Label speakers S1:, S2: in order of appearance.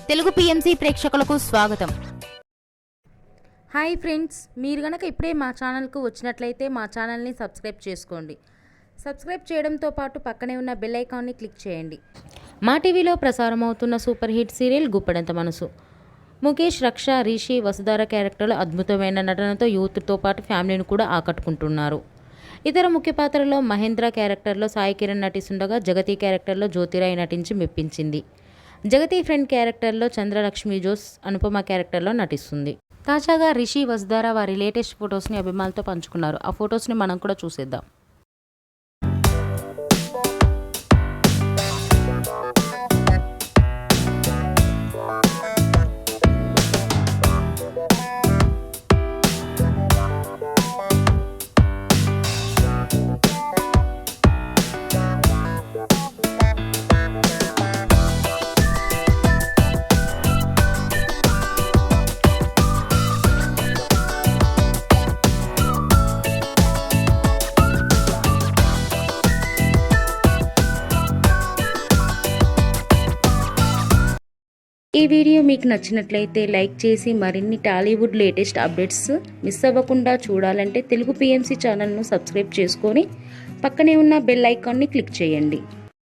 S1: Telugu PMC ప్రేక్షకులకు స్వాగతం.
S2: Hi friends, మీరు గనక ఇప్పుడే మా ఛానల్కు వచ్చినట్లయితే మా ఛానల్ని సబ్స్క్రైబ్ చేసుకోండి. సబ్స్క్రైబ్ చేయడంతో పాటు పక్కనే ఉన్న బెల్ ఐకాన్ని క్లిక్ చేయండి. మా టీవీలో ప్రసారం అవుతున్న సూపర్ హిట్ సీరియల్ గుప్పెడంత మనసు. ముఖేష్, రక్ష, రిషి, వసుధార క్యారెక్టర్లు అద్భుతమైన నటనతో యూత్తో పాటు ఫ్యామిలీని కూడా ఆకట్టుకుంటున్నారు. ఇతర ముఖ్య పాత్రలో మహేంద్ర క్యారెక్టర్లో సాయి కిరణ్ నటిస్తుండగా జగతి క్యారెక్టర్లో జ్యోతిరాయ్ నటించి మెప్పించింది. జగతి ఫ్రెండ్ క్యారెక్టర్లో చంద్రలక్ష్మి జోస్ అనుపమ క్యారెక్టర్లో నటిస్తుంది. తాజాగా రిషి, వసుధార వారి లేటెస్ట్ ఫొటోస్ని అభిమానులతో పంచుకున్నారు. ఆ ఫొటోస్ని మనం కూడా చూసేద్దాం. ఈ వీడియో మీకు నచ్చినట్లయితే లైక్ చేసి మరిన్ని టాలీవుడ్ లేటెస్ట్ అప్డేట్స్ మిస్ అవ్వకుండా చూడాలంటే తెలుగు పిఎంసి ఛానల్ను సబ్స్క్రైబ్ చేసుకొని పక్కనే ఉన్న బెల్ ఐకాన్ని క్లిక్ చేయండి.